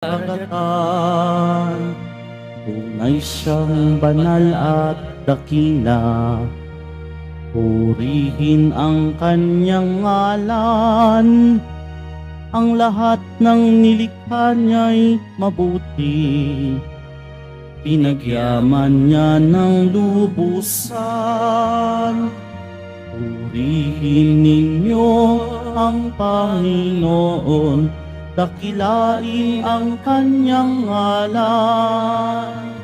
karagatan. Tunay siyang banal at dakila, purihin ang kanyang ngalan. Ang lahat ng nilikha niya'y mabuti, pinagyaman niya ng lubusan. Purihin ninyo ang Panginoon, dakilain ang kanyang ngalan.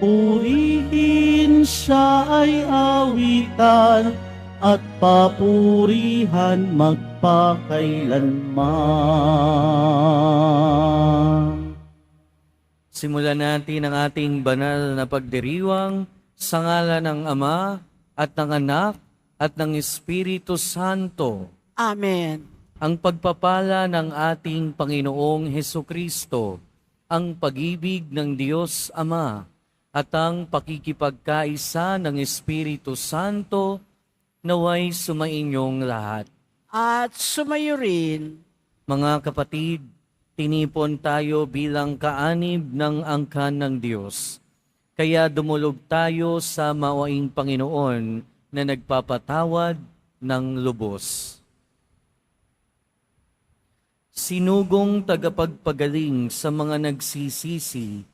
Purihin siya ay awitan at papurihan magpakailanman. Simulan natin ang ating banal na pagdiriwang sa ngalan ng Ama at ng Anak at ng Espiritu Santo. Amen. Ang pagpapala ng ating Panginoong Hesukristo, ang pag-ibig ng Diyos Ama, at ang pakikipagkaisa ng Espiritu Santo naway sumainyong lahat. At sumayo rin. Mga kapatid, tinipon tayo bilang kaanib ng angkan ng Diyos. Kaya dumulog tayo sa mawaing Panginoon na nagpapatawad ng lubos. Sinugong tagapagpagaling sa mga nagsisisi,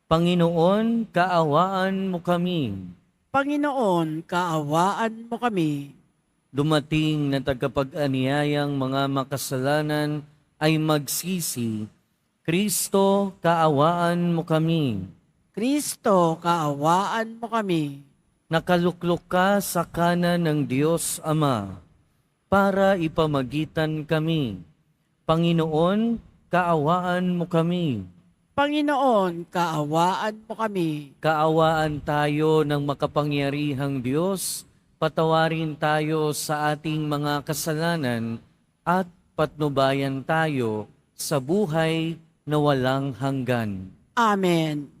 Panginoon, kaawaan mo kami. Panginoon, kaawaan mo kami. Dumating na tagapag-aniyayang mga makasalanan ay magsisi, Kristo, kaawaan mo kami. Kristo, kaawaan mo kami. Nakaluklok ka sa kanan ng Diyos Ama para ipamagitan kami. Panginoon, kaawaan mo kami. Panginoon, kaawaan mo kami. Kaawaan tayo ng makapangyarihang Diyos, patawarin tayo sa ating mga kasalanan at patnubayan tayo sa buhay na walang hanggan. Amen.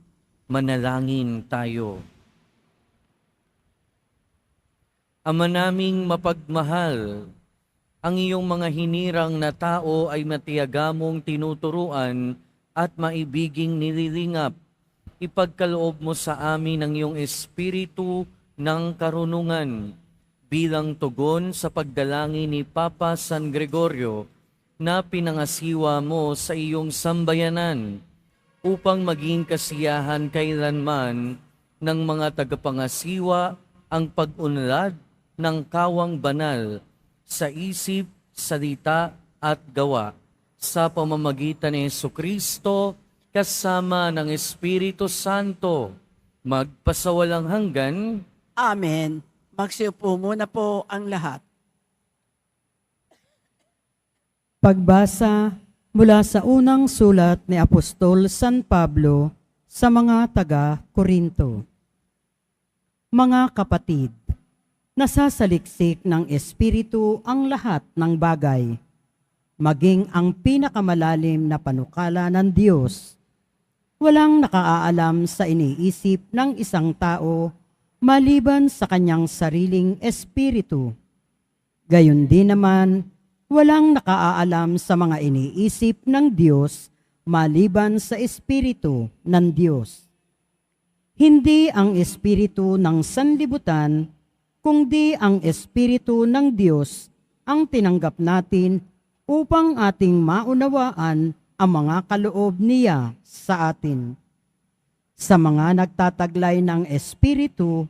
Manalangin tayo. Ama naming mapagmahal, ang iyong mga hinirang na tao ay matiyagamong tinuturuan at maibiging nililingap. Ipagkaloob mo sa amin ang iyong espiritu ng karunungan bilang tugon sa pagdalangin ni Papa San Gregorio na pinangasiwa mo sa iyong sambayanan upang maging kasiyahan kailanman ng mga tagapangasiwa ang pag-unlad ng kawang banal sa isip, salita at gawa sa pamamagitan ni Jesucristo kasama ng Espiritu Santo, magpasawalang hanggan. Amen. Magsiupo muna po ang lahat. Pagbasa mula sa unang sulat ni Apostol San Pablo sa mga taga-Korinto. Mga kapatid, nasasaliksik ng Espiritu ang lahat ng bagay, maging ang pinakamalalim na panukala ng Diyos. Walang nakaalam sa iniisip ng isang tao maliban sa kanyang sariling espiritu. Gayon din naman, walang nakaalam sa mga iniisip ng Diyos maliban sa espiritu ng Diyos. Hindi ang espiritu ng sanlibutan, kundi ang espiritu ng Diyos ang tinanggap natin upang ating maunawaan ang mga kaloob niya sa atin. Sa mga nagtataglay ng Espiritu,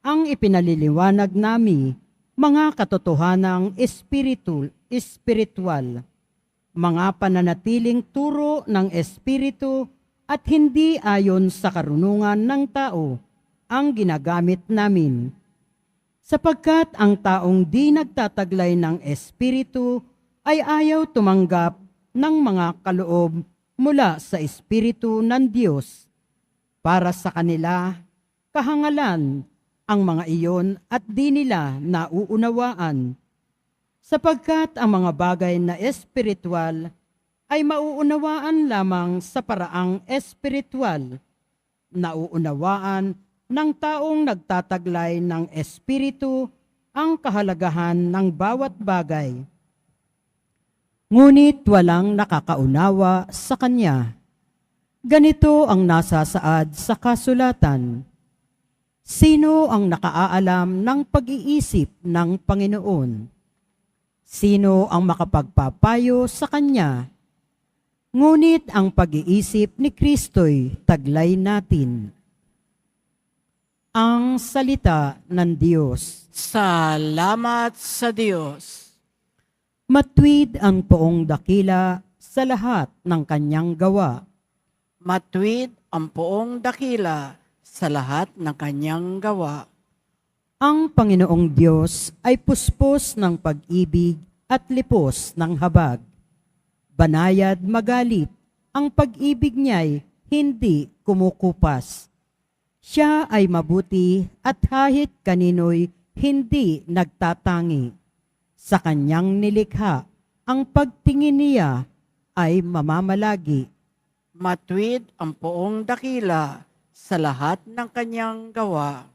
ang ipinaliliwanag nami mga katotohanang espiritual, mga pananatiling turo ng Espiritu at hindi ayon sa karunungan ng tao ang ginagamit namin. Sapagkat ang taong di nagtataglay ng Espiritu ay ayaw tumanggap ng mga kaloob mula sa Espiritu ng Diyos. Para sa kanila, kahangalan ang mga iyon at di nila nauunawaan. Sapagkat ang mga bagay na espiritual ay mauunawaan lamang sa paraang espiritual, nauunawaan ng taong nagtataglay ng Espiritu ang kahalagahan ng bawat bagay. Ngunit walang nakakaunawa sa Kanya Ganito ang nasasaad sa kasulatan. Sino ang nakaaalam ng pag-iisip ng Panginoon? Sino ang makapagpapayo sa Kanya? Ngunit ang pag-iisip ni Kristo'y taglay natin. Ang salita ng Diyos. Salamat sa Diyos. Matuwid ang poong dakila sa lahat ng kanyang gawa. Matuwid ang poong dakila sa lahat ng kanyang gawa. Ang Panginoong Diyos ay puspos ng pag-ibig at lipos ng habag. Banayad magalit, ang pag-ibig niya'y hindi kumukupas. Siya ay mabuti at kahit kanino'y hindi nagtatangi. Sa kanyang nilikha, ang pagtingin niya ay mamamalagi. Matuwid ang poong dakila sa lahat ng kanyang gawa.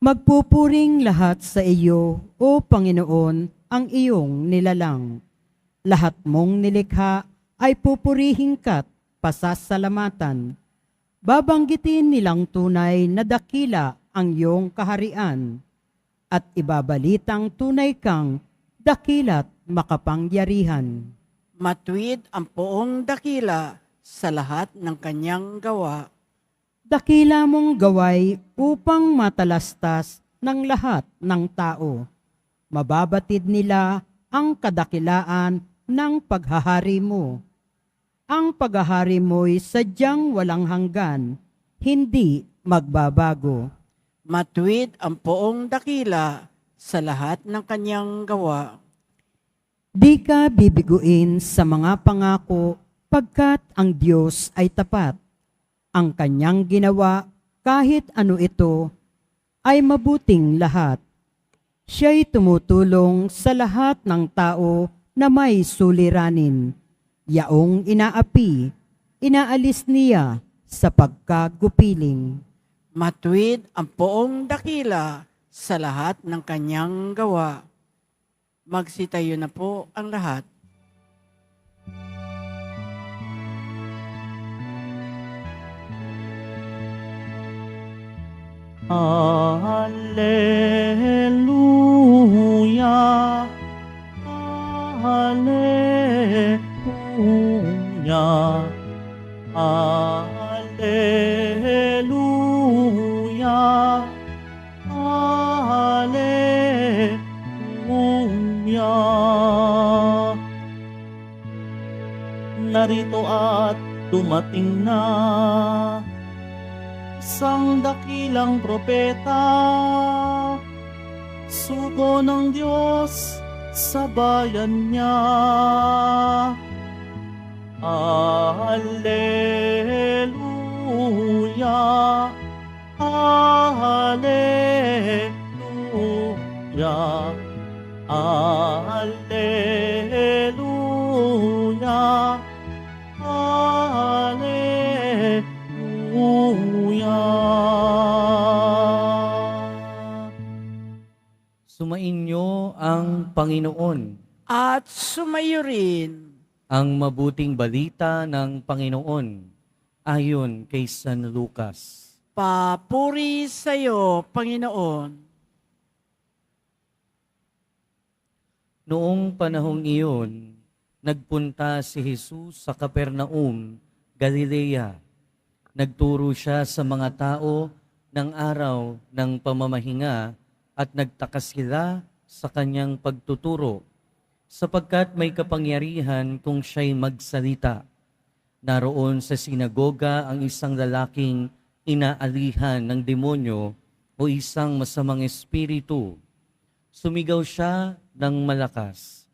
Magpupuring lahat sa iyo, O Panginoon, ang iyong nilalang. Lahat mong nilikha ay pupurihin ka't pasasalamatan. Babanggitin nilang tunay na dakila ang iyong kaharian at ibabalitang tunay kang dakila't makapangyarihan. Matuwid ang poong dakila sa lahat ng kanyang gawa. Dakila mong gaway upang matalastas ng lahat ng tao. Mababatid nila ang kadakilaan ng paghahari mo. Ang paghahari mo'y sadyang walang hanggan, hindi magbabago. Matuwid ang poong dakila sa lahat ng kanyang gawa. Di ka bibiguin sa mga pangako pagkat ang Diyos ay tapat. Ang kanyang ginawa, kahit ano ito, ay mabuting lahat. Siya'y tumutulong sa lahat ng tao na may suliranin. Yaong inaapi, inaalis niya sa pagkagupiling. Matuwid ang poong dakila sa lahat ng kanyang gawa. Magsitayo na po ang lahat. Hallelujah, Hallelujah, Hallelujah, Hallelujah. Narito at dumating na isang dakilang propeta, sugo ng Diyos sa bayan niya. Hallelujah, Hallelujah, Hallelujah, Hallelujah. Sumainyo ang Panginoon. At sumayo rin. Ang mabuting balita ng Panginoon ayon kay San Lucas. Papuri sa iyo, Panginoon. Noong panahong iyon, nagpunta si Jesus sa Capernaum, Galilea. Nagturo siya sa mga tao ng araw ng pamamahinga at nagtaka sila sa kanyang pagtuturo, sapagkat may kapangyarihan kung siya'y magsalita. Naroon sa sinagoga ang isang lalaking inaalihan ng demonyo o isang masamang espiritu. Sumigaw siya ng malakas,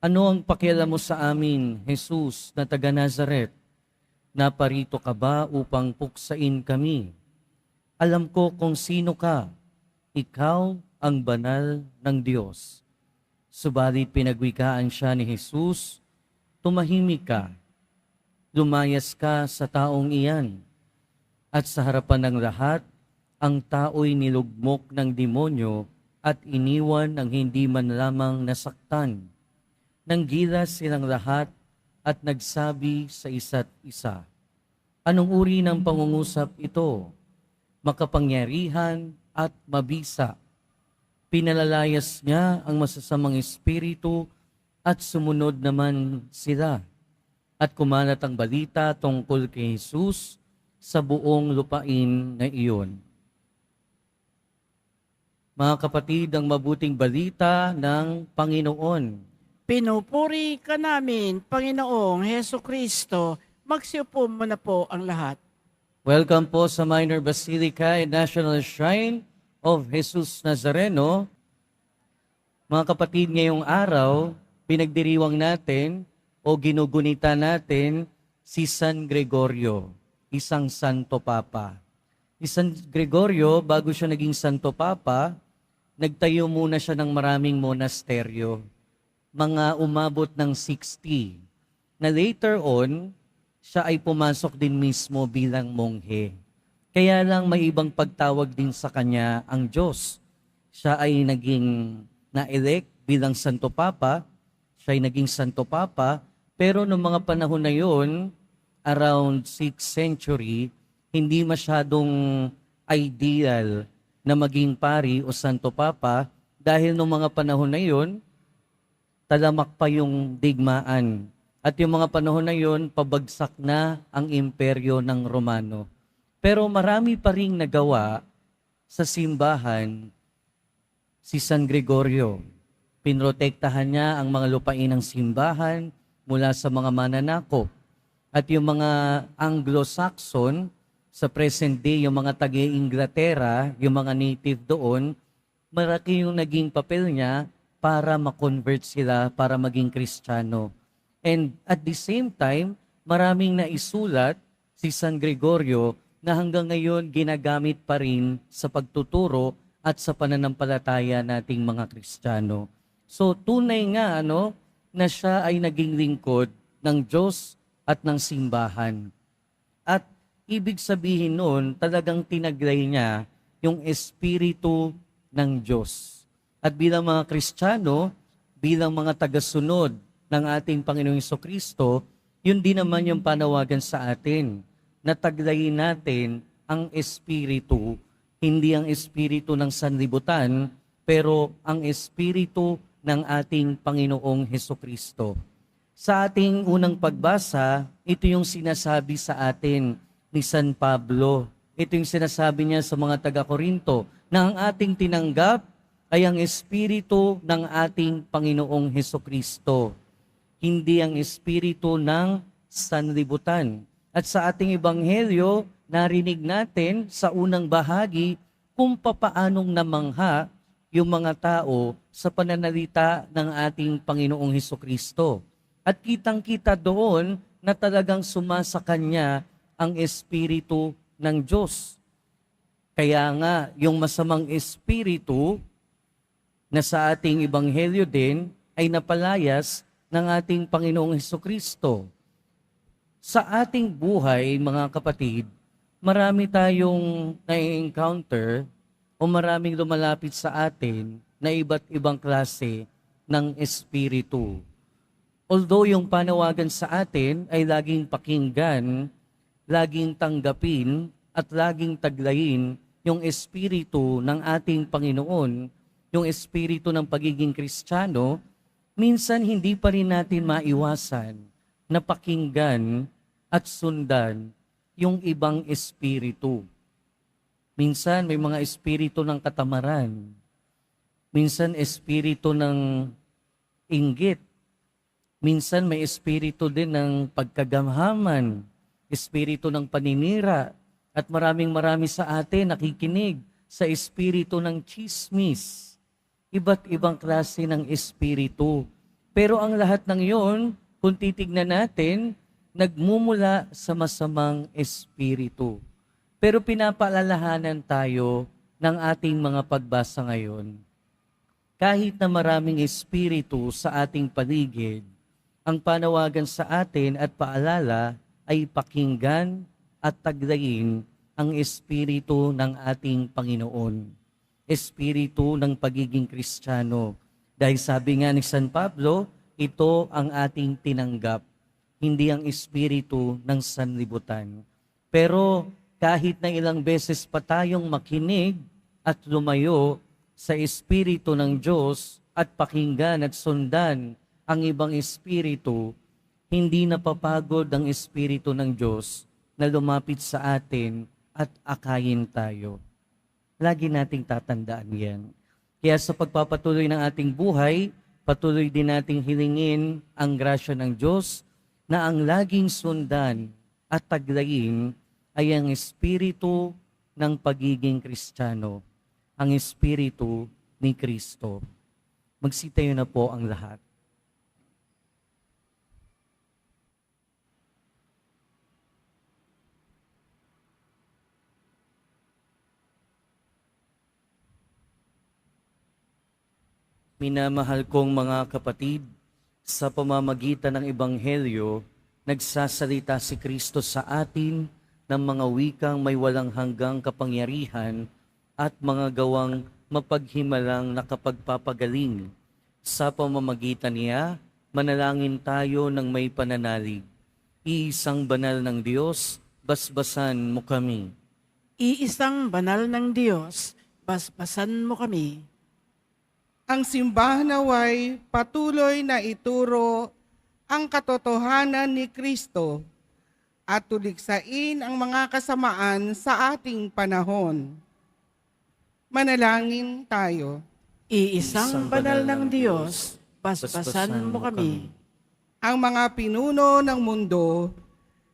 "Ano ang pakialam mo sa amin, Jesus na taga Nazaret? Naparito ka ba upang puksain kami? Alam ko kung sino ka, ikaw ang banal ng Diyos." Subalit pinagwikaan siya ni Jesus, "Tumahimik ka, lumayas ka sa taong iyan." At sa harapan ng lahat, ang tao'y nilugmok ng demonyo at iniwan ng hindi man lamang nasaktan. Nanggilas silang lahat at nagsabi sa isa't isa, Anong uri ng pangungusap ito? Makapangyarihan at mabisa. Pinalalayas niya ang masasamang espiritu at sumunod naman sila. At kumalat ang balita tungkol kay Jesus sa buong lupain na iyon. Mga kapatid, ang mabuting balita ng Panginoon. Pinupuri ka namin, Panginoong Heso Kristo. Magsiupo mo na po ang lahat. Welcome po sa Minor Basilica and National Shrine of Jesus Nazareno. Mga kapatid, ngayong araw, pinagdiriwang natin o ginugunita natin si San Gregorio, isang Santo Papa. Si San Gregorio, bago siya naging Santo Papa, nagtayo muna siya ng maraming monasteryo, mga umabot ng 60, na later on, siya ay pumasok din mismo bilang monghe. Kaya lang may ibang pagtawag din sa kanya ang Diyos. Siya ay naging na-elect bilang Santo Papa, siya ay naging Santo Papa, pero noong mga panahon na yon, around 6th century, hindi masyadong ideal na maging pari o Santo Papa dahil noong mga panahon na yon, talamak pa yung digmaan. At yung mga panahon na yon, pabagsak na ang imperyo ng Romano. Pero marami pa ring nagawa sa simbahan si San Gregorio. Pinrotektahan niya ang mga lupain ng simbahan mula sa mga mananakop. At yung mga Anglo-Saxon, sa present day, yung mga taga-Inglaterra, yung mga native doon, malaki yung naging papel niya para ma-convert sila, para maging Kristiyano. And at the same time, maraming naisulat si San Gregorio na hanggang ngayon ginagamit pa rin sa pagtuturo at sa pananampalataya nating mga Kristiyano. So tunay nga na siya ay naging lingkod ng Diyos at ng simbahan. At ibig sabihin noon, talagang tinaglay niya yung espiritu ng Diyos. At bilang mga Kristiyano, bilang mga tagasunod ng ating Panginoong Jesucristo, yun din naman yung panawagan sa atin, na taglayin natin ang espiritu, hindi ang espiritu ng sanlibutan, pero ang espiritu ng ating Panginoong Jesucristo. Sa ating unang pagbasa, ito yung sinasabi sa atin ni San Pablo. Ito yung sinasabi niya sa mga taga-Korinto, na ang ating tinanggap ay ang espiritu ng ating Panginoong Jesucristo, hindi ang espiritu ng sanlibutan. At sa ating ebanghelyo, narinig natin sa unang bahagi kung papaanong namangha yung mga tao sa pananalita ng ating Panginoong Hesukristo. At kitang-kita doon na talagang sumasa kanya ang espiritu ng Diyos. Kaya nga, yung masamang espiritu na sa ating ebanghelyo din ay napalayas ng ating Panginoong Hesukristo. Sa ating buhay, mga kapatid, marami tayong na-encounter o maraming lumalapit sa atin na iba't ibang klase ng espiritu. Although yung panawagan sa atin ay laging pakinggan, laging tanggapin, at laging taglayin yung espiritu ng ating Panginoon, yung espiritu ng pagiging Kristiyano, minsan hindi pa rin natin maiwasan na pakinggan at sundan yung ibang espiritu. Minsan may mga espiritu ng katamaran. Minsan espiritu ng inggit. Minsan may espiritu din ng pagkagamhaman, espiritu ng paninira. At maraming sa atin nakikinig sa espiritu ng tsismis. Iba't ibang klase ng espiritu. Pero ang lahat ng iyon, kung titignan natin, nagmumula sa masamang espiritu. Pero pinapaalalahanan tayo ng ating mga pagbasa ngayon. Kahit na maraming espiritu sa ating paligid, ang panawagan sa atin at paalala ay pakinggan at taglayin ang espiritu ng ating Panginoon. Espiritu ng pagiging Kristiyano. Dahil sabi nga ni San Pablo, ito ang ating tinanggap, hindi ang espiritu ng sanlibutan. Pero kahit na ilang beses pa tayong makinig at lumayo sa Espiritu ng Diyos at pakinggan at sundan ang ibang espiritu, hindi napapagod ang Espiritu ng Diyos na lumapit sa atin at akayin tayo. Lagi nating tatandaan yan. Kaya sa pagpapatuloy ng ating buhay, patuloy din nating hilingin ang grasya ng Diyos na ang laging sundan at taglayin ay ang espiritu ng pagiging Kristiyano, ang espiritu ni Kristo. Magsitayo na po ang lahat. Minamahal kong mga kapatid, sa pamamagitan ng Ebanghelyo, nagsasalita si Kristo sa atin ng mga wikang may walang hanggang kapangyarihan at mga gawang mapaghimalang nakapagpapagaling. Sa pamamagitan niya, manalangin tayo ng may pananalig. Iisang banal ng Diyos, basbasan mo kami. Iisang banal ng Diyos, basbasan mo kami. Ang simbahan naway patuloy na ituro ang katotohanan ni Kristo at tuliksain ang mga kasamaan sa ating panahon. Manalangin tayo. Iisang banal ng Diyos, basbasan mo kami. Ang mga pinuno ng mundo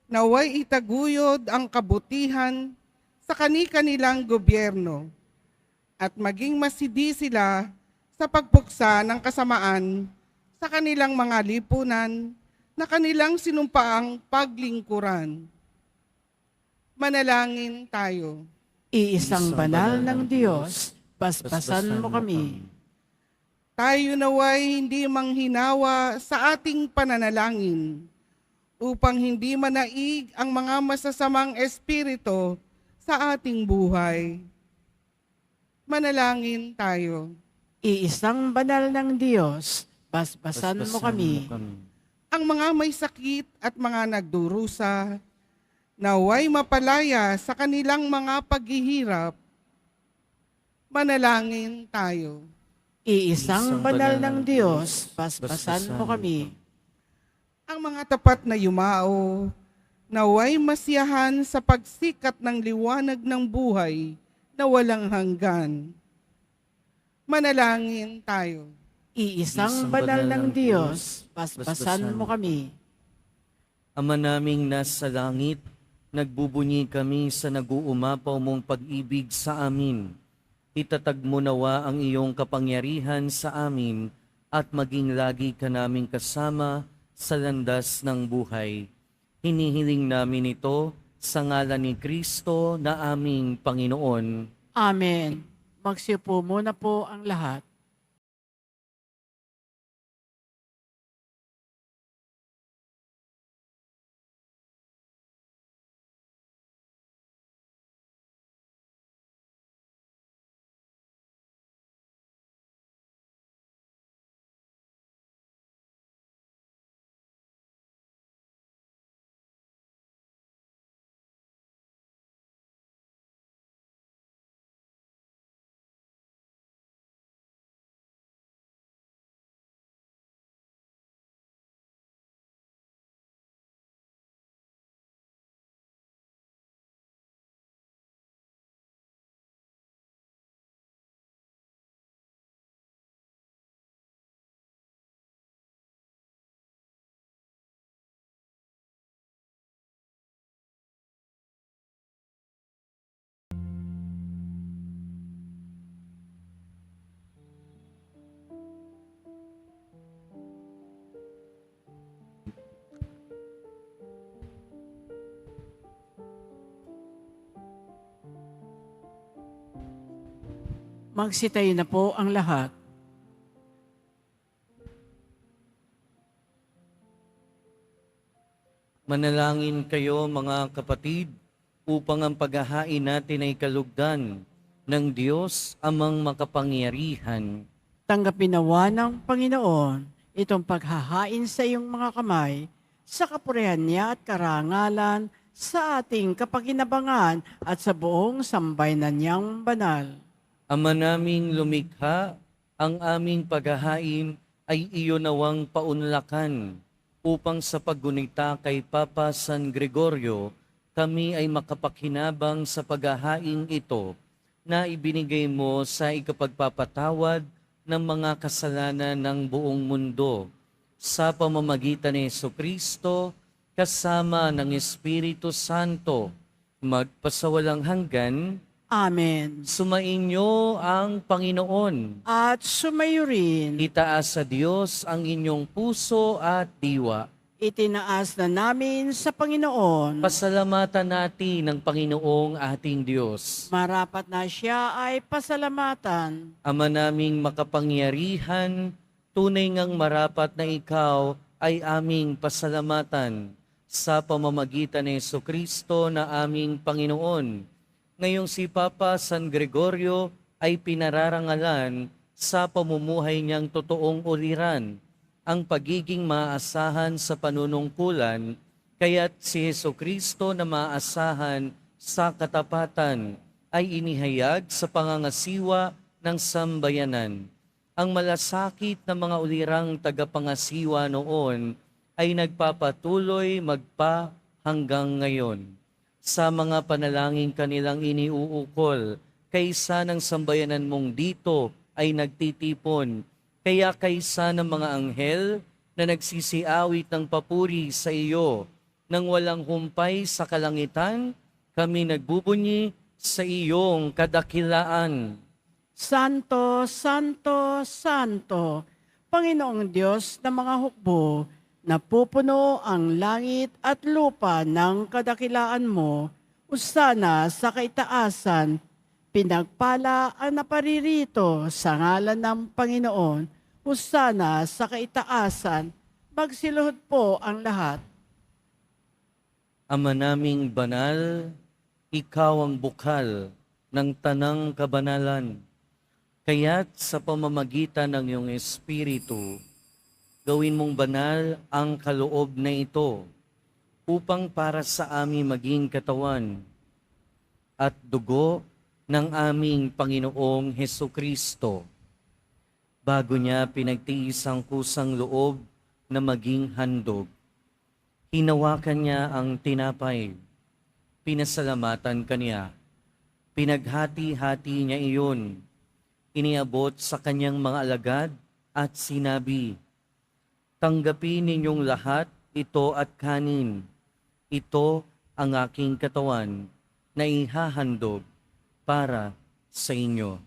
naway itaguyod ang kabutihan sa kani-kanilang gobyerno at maging masidi sila sa pagpuksa ng kasamaan sa kanilang mga lipunan na kanilang sinumpaang paglingkuran. Manalangin tayo. Iisang banal ng Diyos, basbasan mo kami. Tayo naway hindi manghinawa sa ating pananalangin upang hindi manaig ang mga masasamang espiritu sa ating buhay. Manalangin tayo. Iisang banal ng Diyos, basbasan mo kami. Ang mga may sakit at mga nagdurusa, naway mapalaya sa kanilang mga paghihirap. Manalangin tayo. Iisang banal ng Diyos, basbasan mo kami. Ang mga tapat na yumao, naway masiyahan sa pagsikat ng liwanag ng buhay na walang hanggan. Manalangin tayo. Iisang banal ng Diyos, basbasan mo kami. Ama naming nasa langit, nagbubunyi kami sa nag-uumapaw mong pag-ibig sa amin. Itatag mo nawa ang iyong kapangyarihan sa amin at maging lagi ka naming kasama sa landas ng buhay. Hinihiling namin ito sa ngalan ni Kristo na aming Panginoon. Amen. Magsiupo muna po ang lahat. Magsitayo na po ang lahat. Manalangin kayo mga kapatid upang ang paghahain natin ay kalugdan ng Diyos amang makapangyarihan. Tanggapin nawa ng Panginoon itong paghahain sa iyong mga kamay sa kapurihan niya at karangalan sa ating kapakinabangan at sa buong sambayanan niyang banal. Ama naming lumikha, ang aming paghahain ay iyo nawang paunlakan, upang sa paggunita kay Papa San Gregorio, kami ay makapakinabang sa paghahain ito na ibinigay mo sa ikapagpapatawad ng mga kasalanan ng buong mundo sa pamamagitan ni Jesucristo kasama ng Espiritu Santo, magpasawalang hanggan. Amen. Sumainyo ang Panginoon. At sumayo rin, Itaas sa Diyos ang inyong puso at diwa. itinaas na namin sa Panginoon. Pasalamatan natin ang Panginoong ating Diyos. Marapat na siya ay pasalamatan. Ama naming makapangyarihan, tunay ngang marapat na ikaw ay aming pasalamatan sa pamamagitan ni Jesucristo na aming Panginoon. Ngayong si Papa San Gregorio ay pinararangalan sa pamumuhay niyang totoong uliran, ang pagiging maasahan sa panunungkulan, kaya't si Jesucristo na maasahan sa katapatan ay inihayag sa pangangasiwa ng sambayanan. Ang malasakit na mga ulirang tagapangasiwa noon ay nagpapatuloy magpa hanggang ngayon. Sa mga panalangin kanilang iniuukol, kaysa ng sambayanan mong dito ay nagtitipon, kaya kaysa ng mga anghel na nagsisiawit ng papuri sa iyo, nang walang humpay sa kalangitan, kami nagbubunyi sa iyong kadakilaan. Santo, Santo, Santo, Panginoong Diyos ng mga hukbo, napupuno ang langit at lupa ng kadakilaan mo, usana sa kaitaasan, pinagpala ang naparirito sa ngalan ng Panginoon, usana sa kaitaasan, magsiluhod po ang lahat. Ama naming banal, ikaw ang bukal ng tanang kabanalan. Kaya't sa pamamagitan ng iyong Espiritu, gawin mong banal ang kaloob na ito upang para sa amin maging katawan at dugo ng aming Panginoong Hesukristo. Bago niya pinagtiis ang kusang loob na maging handog, hinawakan niya ang tinapay, pinasalamatan kaniya, pinaghati-hati niya iyon, iniabot sa kanyang mga alagad at sinabi, "Tanggapin ninyong lahat ito at kanin. Ito ang aking katawan na ihahandog para sa inyo."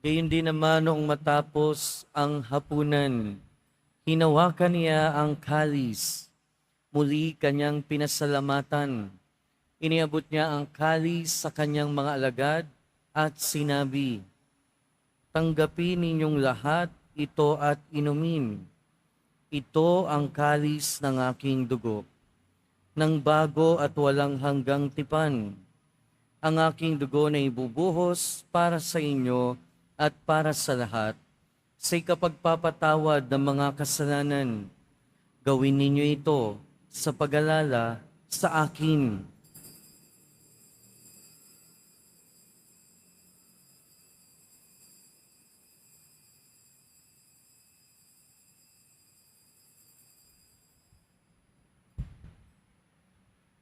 Gayon din naman noong matapos ang hapunan, hinawakan niya ang kalis. Muli kanyang pinasalamatan. Iniabot niya ang kalis sa kanyang mga alagad at sinabi, "Tanggapin ninyong lahat ito at inumin. Ito ang kalis ng aking dugo, ng bago at walang hanggang tipan. Ang aking dugo na ibubuhos para sa inyo at para sa lahat, sa ikapagpapatawad ng mga kasalanan. Gawin ninyo ito sa pag-alala sa akin."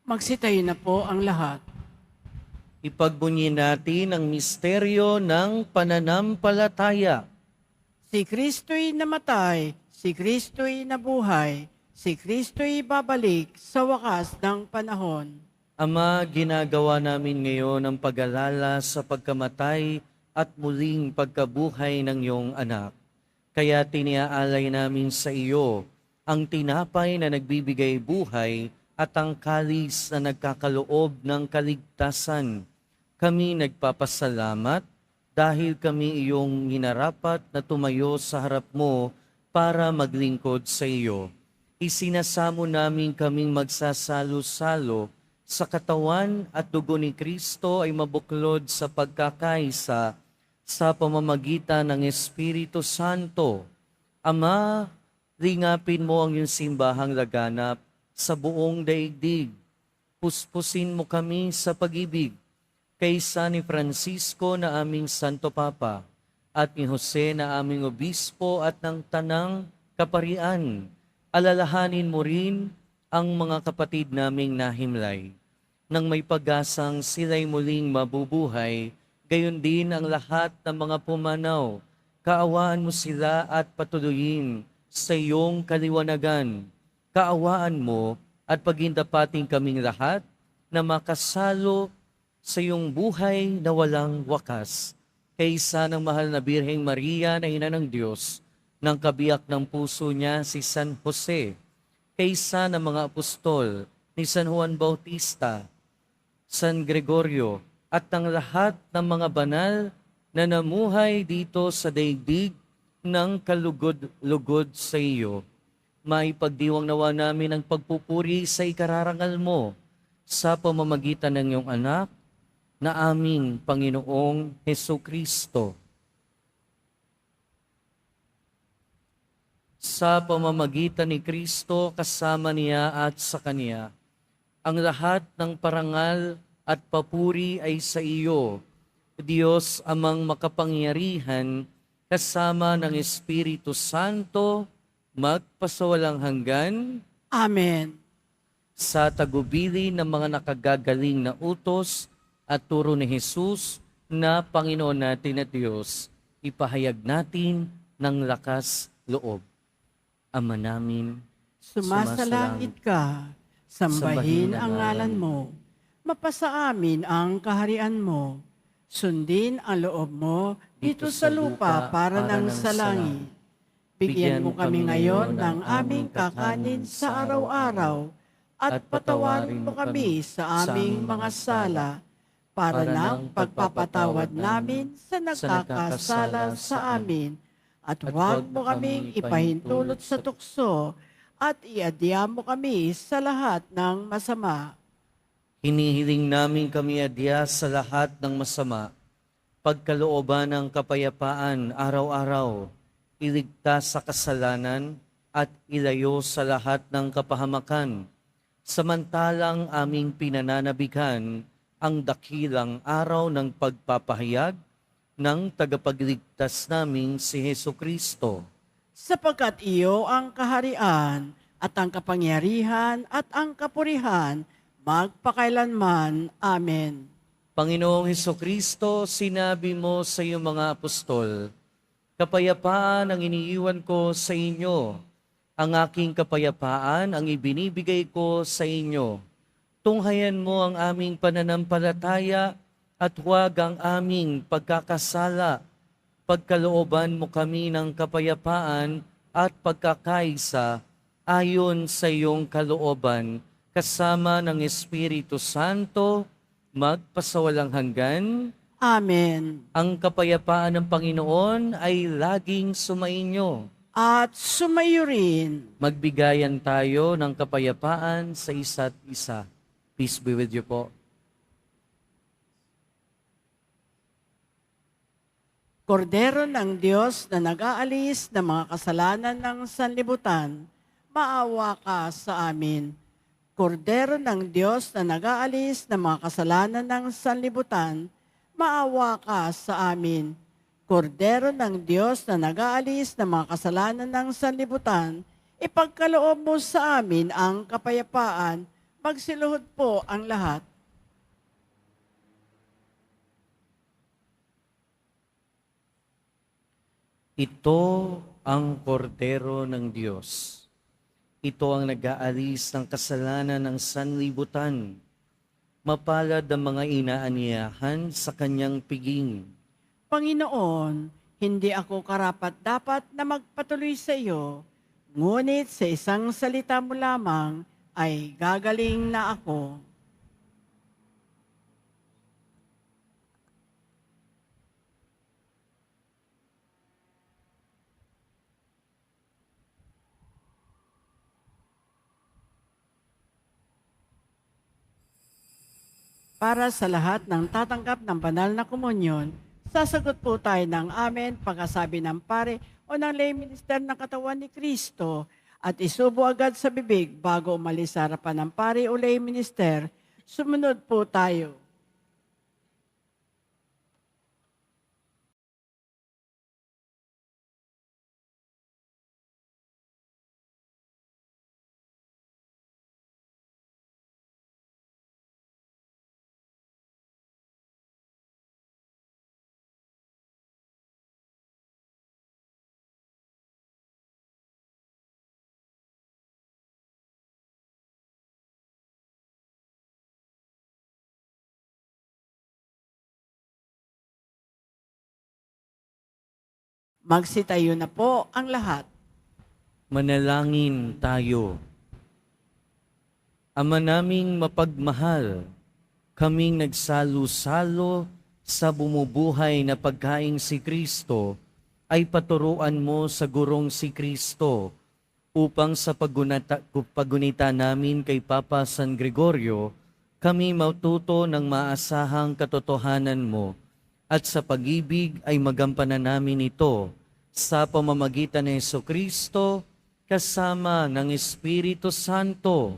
Magsitayo na po ang lahat. Ipagbunyi natin ang misteryo ng pananampalataya. Si Kristo'y namatay, si Kristo'y nabuhay, si Kristo'y babalik sa wakas ng panahon. Ama, ginagawa namin ngayon ang pag-alala sa pagkamatay at muling pagkabuhay ng iyong anak. Kaya tiniaalay namin sa iyo ang tinapay na nagbibigay buhay at ang kalis na nagkakaloob ng kaligtasan. Kami nagpapasalamat dahil kami iyong hinarapat na tumayo sa harap mo para maglingkod sa iyo. Isinasamo namin kaming magsasalo-salo sa katawan at dugo ni Kristo ay mabuklod sa pagkakaisa sa pamamagitan ng Espiritu Santo. Ama, ringapin mo ang iyong simbahang laganap sa buong daigdig. Puspusin mo kami sa pag-ibig kaysa ni Francisco na aming Santo Papa at ni Jose na aming Obispo at ng Tanang Kaparian. Alalahanin mo rin ang mga kapatid naming nahimlay nang may pag-asang sila'y muling mabubuhay, gayon din ang lahat ng mga pumanaw. Kaawaan mo sila at patuloyin sa iyong kaliwanagan. Kaawaan mo at pagindapating kaming lahat na makasalo sa iyong buhay na walang wakas. Kaysa ng mahal na Birheng Maria na Ina ng Diyos, ng kabiyak ng puso niya si San Jose, kaysa ng mga apostol ni San Juan Bautista, San Gregorio, at ng lahat ng mga banal na namuhay dito sa daigdig ng kalugod-lugod sa iyo. Maipagdiwang nawa namin ang pagpupuri sa ikararangal mo sa pamamagitan ng iyong anak na aming Panginoong Hesukristo. Sa pamamagitan ni Kristo, kasama niya at sa Kanya, ang lahat ng parangal at papuri ay sa iyo, Diyos amang makapangyarihan, kasama ng Espiritu Santo, magpasawalang hanggan. Amen. Sa tagubili ng mga nakagagaling na utos at turo ni Jesus na Panginoon natin at Diyos, ipahayag natin ng lakas loob. Ama namin, Sumasalangit ka, sambahin ang ngalan mo, mapasa amin ang kaharian mo, sundin ang loob mo dito sa lupa para ng sa langit. Bigyan mo kami ngayon ng aming kakanin sa araw-araw at patawarin mo kami sa aming mga sala para ng pagpapatawad namin sa nagkakasala sa amin. At huwag mo kaming ipahintulot sa tukso at iadya mo kami sa lahat ng masama. hinihiling namin kami adya sa lahat ng masama, pagkalooban ng kapayapaan araw-araw, iligtas sa kasalanan at ilayo sa lahat ng kapahamakan, samantalang aming pinananabikan ang dakilang araw ng pagpapahayag ng tagapagligtas naming si Hesukristo. Sapagkat iyo ang kaharian at ang kapangyarihan at ang kapurihan magpakailanman. Amen. Panginoong Hesukristo, sinabi mo sa iyong mga apostol, kapayapaan ang iniiwan ko sa inyo, ang aking kapayapaan ang ibinibigay ko sa inyo. Tunghayan mo ang aming pananampalataya at huwag ang aming pagkakasala. Pagkalooban mo kami ng kapayapaan at pagkakaisa ayon sa iyong kalooban, kasama ng Espiritu Santo, magpasawalang hanggan. Amen. Ang kapayapaan ng Panginoon ay laging sumainyo. At sumayo rin. Magbigayan tayo ng kapayapaan sa isa't isa. Peace be with you po. Kordero ng Diyos na nag-aalis ng mga kasalanan ng sanlibutan, maawa ka sa amin. Kordero ng Diyos na nag-aalis ng mga kasalanan ng sanlibutan, maawa ka sa amin. Kordero ng Diyos na nag-aalis ng mga kasalanan ng sanlibutan, ipagkaloob mo sa amin ang kapayapaan, magsiluhod po ang lahat. Ito ang kordero ng Diyos. Ito ang nag-aalis ng kasalanan ng sanlibutan. Mapalad ang mga inaaniyahan sa kanyang piging. Panginoon, hindi ako karapat-dapat na magpatuloy sa iyo, ngunit sa isang salita mo lamang ay gagaling na ako. Para sa lahat ng tatanggap ng banal na komunyon, sasagot po tayo ng amen pagkasabi ng pare o ng lay minister ng katawan ni Kristo at isubo agad sa bibig bago umalis sa harapan ng pare o lay minister. Sumunod po tayo. Magsitayo na po ang lahat. Manalangin tayo. Ama naming mapagmahal, kaming nagsalo-salo sa bumubuhay na pagkaing si Kristo, ay paturuan mo sa gurong si Kristo upang sa pagunita namin kay Papa San Gregorio, kami matuto ng maasahang katotohanan mo at sa pag-ibig ay magampanan namin ito sa pamamagitan ni Jesucristo kasama ng Espiritu Santo,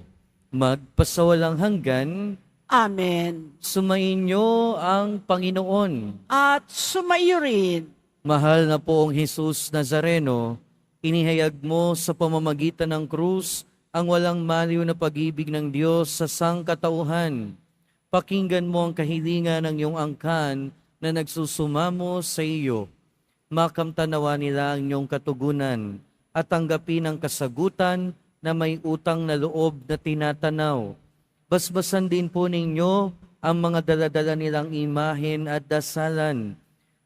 magpasawalang hanggan. Amen. Sumainyo ang Panginoon. At sumaiyo rin. Mahal na poong Jesus Nazareno, inihayag mo sa pamamagitan ng krus ang walang maliw na pag-ibig ng Diyos sa sangkatauhan. Pakinggan mo ang kahilingan ng iyong angkan na nagsusumamo sa iyo. Makamtanawa nila ang iyong katugunan at tanggapin ang kasagutan na may utang na loob na tinatanaw. Basbasan din po ninyo ang mga daladala nilang imahen at dasalan.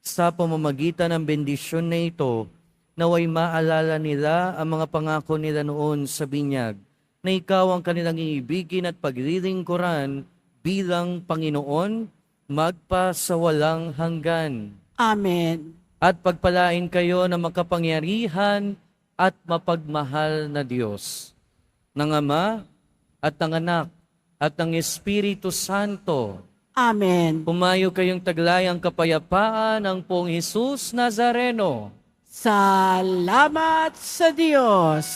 Sa pamamagitan ng bendisyon na ito, naway maalala nila ang mga pangako nila noon sa binyag, na ikaw ang kanilang iibigin at paglilingkuran bilang Panginoon, magpa sa walang hanggan. Amen. At pagpalain kayo ng makapangyarihan at mapagmahal na Diyos, ng Ama at ng Anak at ng Espiritu Santo. Amen. Pumayo kayong taglayang kapayapaan ng Poong Jesus Nazareno. Salamat sa Diyos.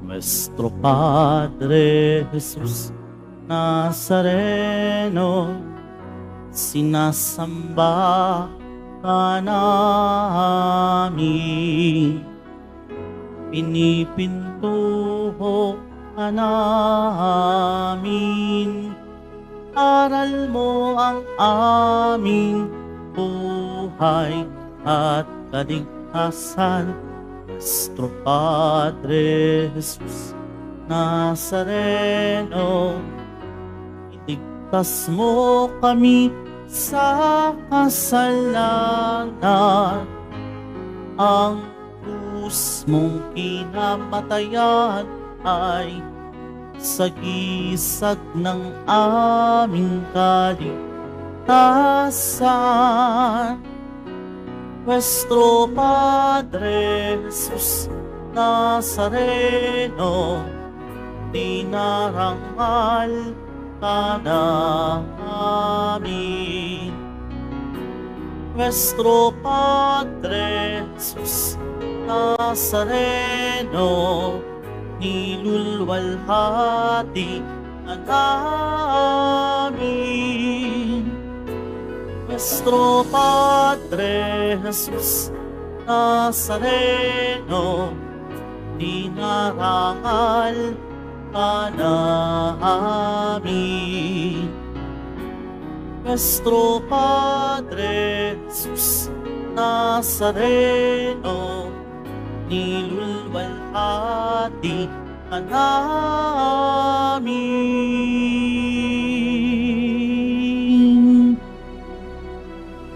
Nuestro Padre Jesus Nazareno, sinasamba ka namin, pinipintuho ka namin, aral mo ang aming buhay at kaligtasan. Nuestro Padre Jesus Nazareno, iligtas mo kami sa kasalanan. Ang krus mong kinamatayan ay sagisag ng aming kaligtasan. Nuestro Padre Jesus Nazareno, dinarangal ka namin. Nuestro Padre Jesus Nazareno, nilulwalhati ka namin. Nuestro Padre Jesus Nazareno, dinarangal ka namin. Nuestro Padre Jesus Nazareno, nilulwalhati ka namin.